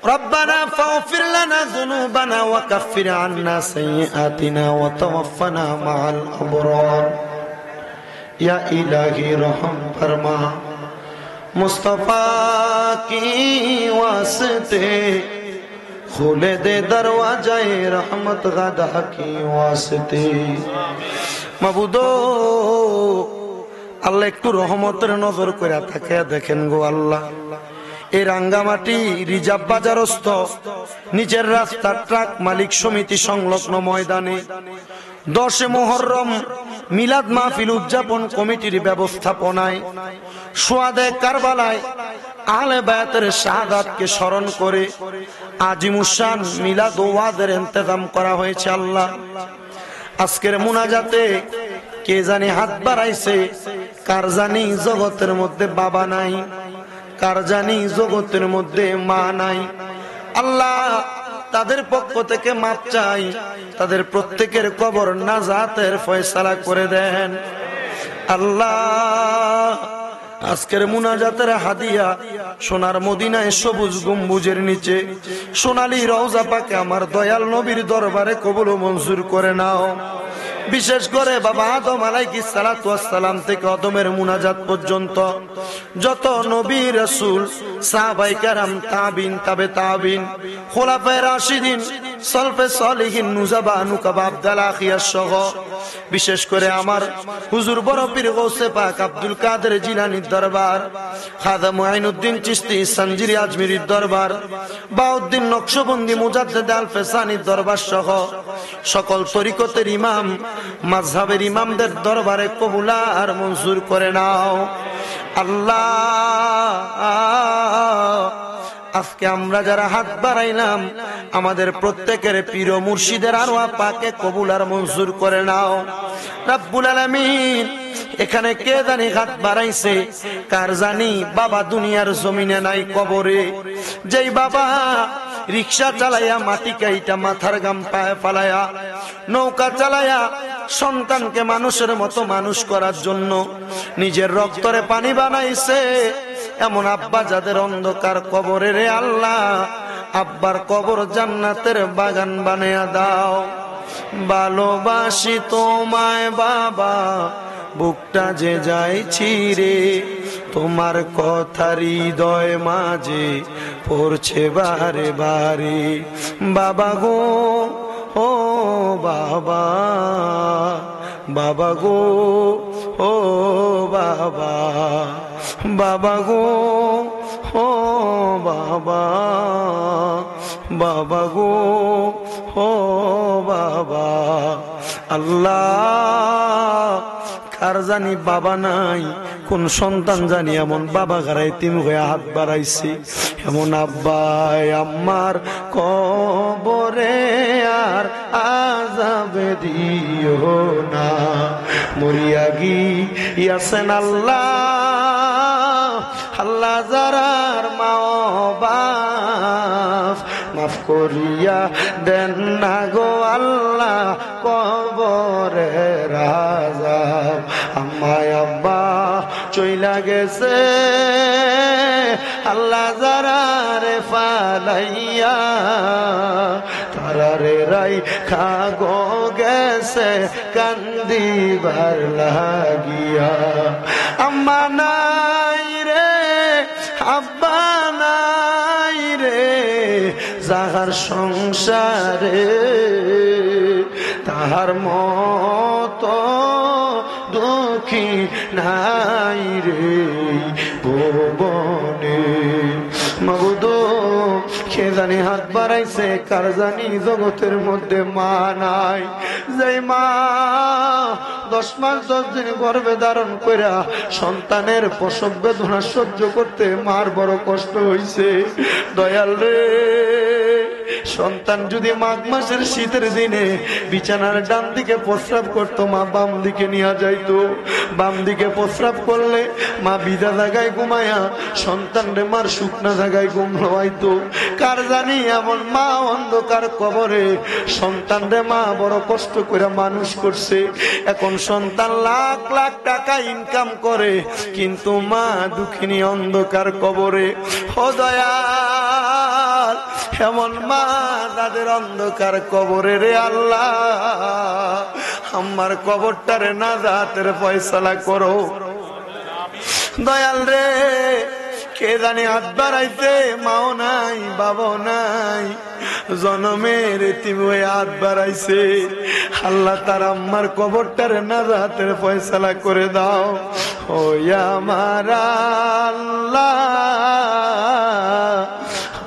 ربنا فاغفر لنا ذنوبنا وكفر عنا سيئاتنا وتوفنا مع الأبرار या इलाही रहम फरमा मुस्तफा की वास्ते खोले दे दरवाजाए रहमत गदा की वास्ते माबूदो আল্লাহ একটু রহমতের নজর করে তাকিয়ে দেখেন গো আল্লাহ এই রাঙ্গামাটি রিজার্ভ বাজারস্থ নিচের রাস্তার ট্রাক মালিক সমিতি সংলগ্ন ময়দানে 10 মুহররম মিলাদ মাহফিল উদযাপন কমিটির ব্যবস্থাপনায় সুয়াদে কারবালায় আহলে বায়াতের শাহাদাতকে স্মরণ করে আজিমুশান মিলাদ ওয়াজের ইন্তজাম করা হয়েছে। আল্লাহ আজকের মুনাজাতে কে জানি হাত বাড়াইছে, কার জানি জগতের মধ্যে বাবা নাই, কার জানি জগতের মধ্যে মা নাই। আল্লাহ তাদের পক্ষ থেকে মাপ চাই, তাদের প্রত্যেকের কবর নাজাতের ফয়সালা করে দেন। আল্লাহ আজকের মুনাজাতের হাদিয়া সোনার মদিনায় সবুজ গম্বুজের নিচে সোনালী রওজা পাকে আমার দয়াল নবীর দরবারে কবুল ও মঞ্জুর করে নাও। বিশেষ করে বাবা আদম আলাইহিস সালাতু ওয়াস সালাম থেকে আদমের মুনাজাত পর্যন্ত যত নবী রাসূল সাহাবায়ে কেরাম তাবিন তাবে তাবিন খুলাফায়ে রাশিদিন সলফে সালিহিন নুজাবা নুকাবা আব্দাল আখিয়াস সহ বিশেষ করে আমার হুজুর বড় পীর গৌসে পাক আব্দুল কাদের জিলানীর দরবার, খাজা মুঈনুদ্দিন চিশতি সঞ্জিরি আজমিরির দরবার, বাউদ্দিন নকশবন্দি মুজাদ্দিদ আল ফেসানির দরবার সহ সকল তরিকতের ইমাম মাযহাবের ইমামদের দরবারে কবুল আর মঞ্জুর করে নাও। আল্লাহ আজকে আমরা যারা হাত বাড়াইলাম আমাদের প্রত্যেকের পীর মুর্শিদের আরওয়াহ পাকে কবুল আর মঞ্জুর করে নাও। রব্বুল আলামিন এখানে কে জানি হাত বাড়াইছে, কার জানি বাবা দুনিয়ার জমিনে নাই কবরে। যেই বাবা রিক্সা চালাইয়া মাটি কাইটা মাথার গাম পায়ে ফালাইয়া নৌকা চালাইয়া সন্তানকে মানুষের মতো মানুষ করার জন্য নিজের রক্তরে পানি বানাইছে, এমন আব্বা যাদের অন্ধকার কবরে রে আল্লাহ আব্বার কবর জান্নাতের বাগান বানিয়ে দাও। ভালোবাসি তোমায় বাবা বুকটা যে যাইছি রে, তোমার কথা হৃদয় মাঝে পড়ছে বারে বারে। বাবা গো ও বাবা, বাবা গো ও বাবা, বাবা গো ও বাবা, বাবা গো ও বাবা। আল্লাহ কার জানি বাবা নাই, কোন সন্তান জানি এমন বাবা গারাই তিমি হয়ে হাত বাড়াইছি, এমন আব্বাই আমার কবরে আর আযাব দিও না। মরিয়া গিয়াছেন আল্লাহ, আল্লাহ যারার মা বাপ মাফ করিয়া দেন না গো আল্লাহ কবরে আযাব। আমায় আব্বা চইলা গেছে আল্লাহ যারারে ফালাইয়া, তারারে রাই খাগো গেছে কান্দিবার লাগিয়া। আম্মা নাই রে আব্বা নাই রে যাহার সংসারে, তাহার মতো দুঃখী নাই রে ভুবনে। মাবুদো কে জানি হাত বাড়াইছে, কার জানি জগতের মধ্যে মা নাই, যে মা 10 মাস 10 দিন গর্ভে ধারণ কইরা সন্তানের প্রসব বেদনা সহ্য করতে মার বড় কষ্ট হইছে। দয়াল রে সন্তান যদি মাঘ মাসের শীতের দিনে বিছানার ডান দিকে প্রস্রাব করতো, মা বাম দিকে নিয়ে যাইতো। বাম দিকে প্রস্রাব করলে মা ভিজা জায়গায় ঘুমায়া সন্তান রে মার শুকনা জায়গায় ঘুম হওয়াইতো। কার জানি এমন মা অন্ধকার কবরে সন্তান রে মা বড় কষ্ট করে মানুষ করছে। এখন সন্তান লাখ লাখ টাকা ইনকাম করে, কিন্তু মা দুঃখিনী অন্ধকার কবরে। ও দয়াল এমন মা তাদের অন্ধকার কবরে রে আল্লাহ আমার কবরটারে নাজাতের ফয়সালা করো দয়াল রে। কে জানি হাত বাড়াইছে, মাও নাই বাবাও নাই, জনমের এতিম হয়ে হাত বাড়াইছে। আল্লাহ তার আম্মার কবরটারে নাজাতের ফয়সালা করে দাও। ও আমার আল্লাহ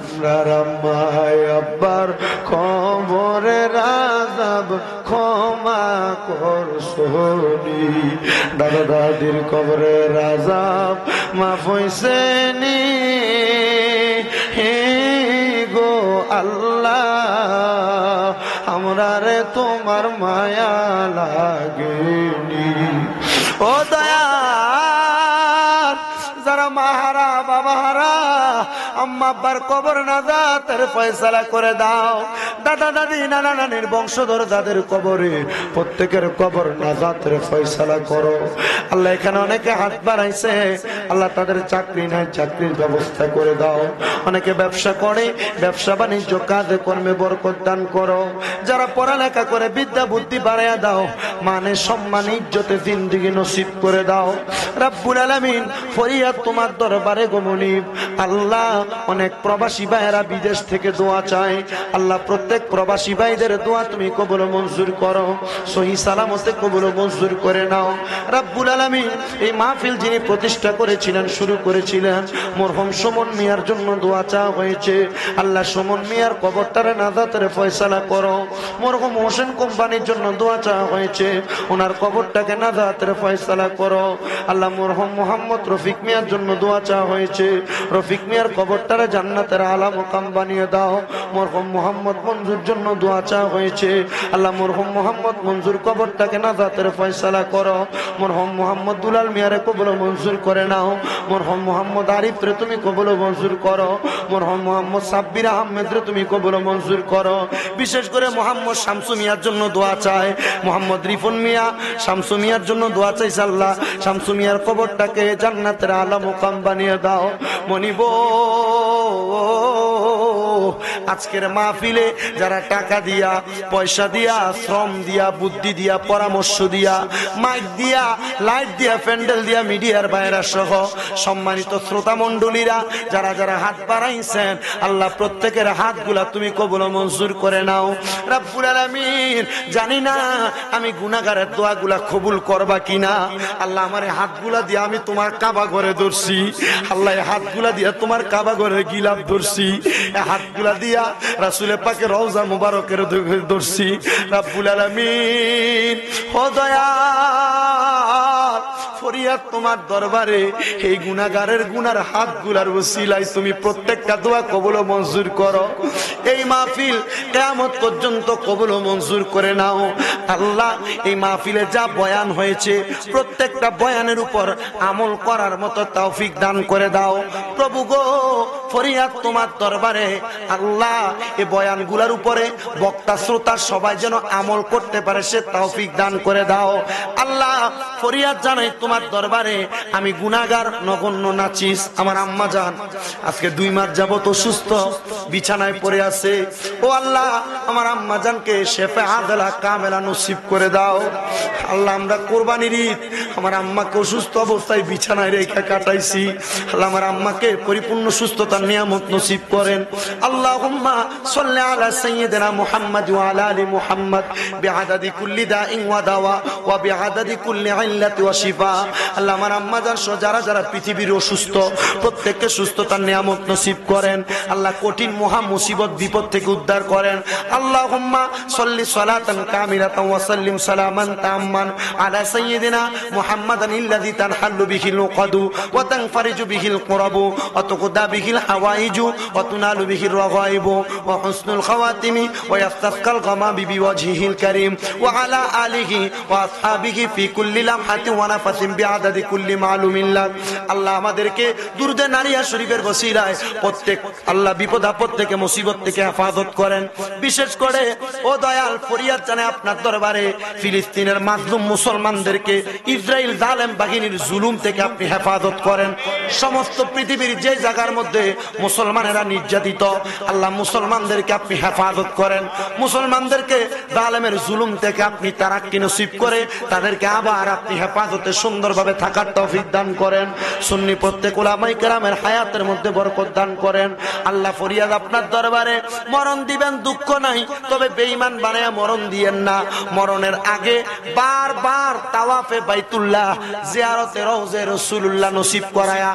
আমরার আম্মায় আব্বার কবরের আযাব ক্ষমা করছনি, দাদা দাদির কবরের আযাব মাফ হইছে নি হে গো আল্লাহ আমরারে তোমার মায়া লাগেনি। ও দয়া যারা মাহারা বাবাহারা আম্মা আব্বার কবর নাজাতের ফয়সালা করে দাও। দাদা দাদি নানা নানির বংশধর দাদের কবরে প্রত্যেকের কবর নাজাতের ফয়সালা করো আল্লাহ। এখানে অনেকে হাত বাড়াইছে আল্লাহ, তাদের চাকরি নাই, চাকরির ব্যবস্থা করে দাও। অনেকে ব্যবসা করে, ব্যবসা বাণিজ্য কাজে কর্মে বরকত দান করো। যারা পড়ালেখা করে বিদ্যা বুদ্ধি বাড়াইয়া দাও, মানে সম্মান ইজ্জতে জিন্দেগি নসিব করে দাও রব্বুল আলামিন। ফরিয়াদ তোমার দরবারে গো মুনিব আল্লাহ। অনেক প্রবাসী ভাইয়েরা বিদেশ থেকে দোয়া চায় আল্লাহ, প্রত্যেক প্রবাসী ভাইদের দোয়া তুমি কবুল মঞ্জুর করো, সহি সালামতে কবুল মঞ্জুর করে নাও রব্বুল আলামিন। এই মাহফিল যিনি প্রতিষ্ঠা করেছিলেন, শুরু করেছিলেন, মরহুম সুমন মিয়ার জন্য দোয়া চাওয়া হয়েছে আল্লাহ। সুমন মিয়ার কবরটারে নাজাতের ফয়সালা করো। মরহুম হোসেন কোম্পানির জন্য দোয়া চাওয়া হয়েছে, ওনার কবরটাকে নাজাতের ফয়সালা করো আল্লাহ। মরহুম মোহাম্মদ রফিক মিয়ার জন্য দোয়া চাওয়া হয়েছে, রফিক মিয়ার কবরটারে জান্নাতের আলা মুকাম বানিয়ে দাও। মরহুম মোহাম্মদ মঞ্জুর জন্য দোয়া চাওয়া হয়েছে আল্লাহ। মরহুম মোহাম্মদ মঞ্জুর কবরটাকে নাজাতের ফয়সালা করো। মরহুম মোহাম্মদ দুলাল মিয়ারে কবুল মঞ্জুর করে নাও। মরহুম মোহাম্মদ আরিফ রে তুমি কবুল মঞ্জুর করো। মরহুম মোহাম্মদ সাব্বির আহমেদ রে তুমি কবুল মঞ্জুর করো। বিশেষ করে মোহাম্মদ শামসু মিয়ার জন্য দোয়া চায়, মোহাম্মদ রিফন মিয়া শামসু মিয়ার জন্য দোয়া চাইছে আল্লাহ। শামসু মিয়ার কবরটাকে জান্নাতের আলা মুকাম বানিয়ে দাও। মনিব আজকের মাহফিলে যারা টাকা দিয়া, পয়সা দিয়া, শ্রম দিয়া, বুদ্ধি দিয়া, পরামর্শ দিয়া, মাইক দিয়া, লাইট দিয়া, প্যান্ডেল দিয়া, মিডিয়ার বাইরা সহ সম্মানিত শ্রোতা মণ্ডলীরা যারা যারা হাত বাড়াইছেন আল্লাহ, প্রত্যেকের হাতগুলা তুমি কবুল মঞ্জুর করে নাও রব্বুল আলামিন। জানি না আমি গুনাহগারের দোয়াগুলা কবুল করবা কিনা আল্লাহ। আমার হাতগুলা দিয়ে আমি তোমার কাবা ঘরে ধরছি আল্লাহ, হাতগুলা দিয়া তোমার কাবা ঘরে গিলাপ ধরছি, হাতগুলা দিয়া রাসূলের পাকের রওজা মুবারকের ধরছি রব্বুল আলামিন। ও দয়াল ফরিয়াদ তোমার দরবারে এই গুনাহগারের গুনার হাতগুলার ওসিলায় তুমি প্রত্যেকটা দোয়া কবুল মঞ্জুর করো। এই মাহফিল কিয়ামত পর্যন্ত কবুল মঞ্জুর করে নাও আল্লাহ। এই মাহফিলে যা বয়ান হয়েছে প্রত্যেকটা বয়ানের উপর আমল করার মতো তৌফিক দান করে দাও প্রভু গো। ফরিয়াদ তোমার দরবারে আল্লাহ, এই বয়ানগুলোর উপরে বক্তা শ্রোতা সবাই যেন আমল করতে পারে সে তৌফিক দান করে দাও আল্লাহ। ফরিয়াদ জানাই তোমার দরবারে, আমি গুনাহগার নগণ্য নাচিস আমার আম্মা জান আজকে 2 মাস যাবত অসুস্থ বিছানায় পড়ে আছে। ও আল্লাহ আমার আম্মা জানকে শেফা আদলা কামেলা নসিব করে দাও আল্লাহ। আমরা কোরবানির ঈদ আমার আম্মাকে অসুস্থ অবস্থায় বিছানায় রেখে কাটাইছি আল্লাহ। আমার আম্মাকে পরিপূর্ণ সুস্থতার নিয়ামত নসিব করেন আল্লাহুম্মা সাল্লি আলা সাইয়্যিদিনা মুহাম্মদ ওয়া আলা আলি মুহাম্মদ বিআদাদি কুল্লি দাইন ওয়া দাওয়া ওয়া বিআদাদি কুল্লি ইল্লাতি ওয়া শিফা। আল্লাহ আমার আম্মা জান সহ যারা যারা পৃথিবীর অসুস্থ প্রত্যেককে সুস্থতার নিয়ামত নসিব করেন আল্লাহ। কঠিন মহা মুসিবত বিপদ থেকে উদ্ধার করেন আল্লাহুম্মা সাল্লি সালাতান কামিলাতান ওয়া সাল্লিম সালামান তাম্মান আলা সাইয়্যিদিনা মুহাম্মাদান আল্লাযী তানহাল্লু বিহিল উকদু ওয়া তানফারিজু বিহিল কুরাবু ওয়া তুকদা বিহিল হাওয়াইজু ওয়া তুনালু বিহির রাগাইবু ওয়া হুসনুল খাওয়াতিমি ওয়া ইয়াস্তাসকাল গামামি বিওয়াজহিল কারীম ওয়া আলা আলিহি ওয়া আসহাবিহি ফি কুল্লি লামহাতিন ওয়া নাফাসিন বিআদাদি কুল্লি মালুমিন লাক। আল্লাহ আমাদেরকে দুরুদে নারিয়া শরীফের ওসিলায় প্রত্যেক আল্লাহ বিপদ আপদ থেকে মুসিবত থেকে থেকে হেফাজত করেন। বিশেষ করে ও দয়াল ফরিয়াদ জানে আপনার দরবারে ফিলিস্তিনের মাজলুম মুসলমানদেরকে ইসরাইল জালেম বাহিনীর জুলুম থেকে আপনি হেফাজত করেন। সমস্ত পৃথিবীর যে জায়গার মধ্যে মুসলমানেরা নির্যাতিত, আল্লাহ মুসলমানদেরকে আপনি হেফাজত করেন। মুসলমানদেরকে জালেমের জুলুম থেকে আপনি তারাক্কি নসিব করে তাদেরকে আবার আপনি হেফাজতে সুন্দরভাবে থাকার তৌফিক দান করেন। সুন্নি প্রত্যেক উলামায়ে কেরামের হায়াতের মধ্যে বরকত দান করেন। আল্লাহ ফরিয়াদ আপনার দরবারে, মরণ দিবেন দুঃখ নাই, তবে বেঈমান বানায়া মরণ দিয়েন না। মরণের আগে বারবার তাওয়াফে বাইতুল্লাহ, জিয়ারতে রওজে রাসূলুল্লাহ নসিব করায়া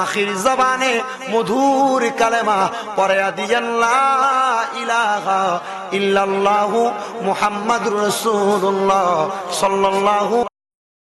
আখির জবানে মধুর কালেমা পড়ায়া দিয়েন, লা ইলাহা ইল্লাল্লাহু মুহাম্মাদুর রাসূলুল্লাহ সাল্লাল্লাহু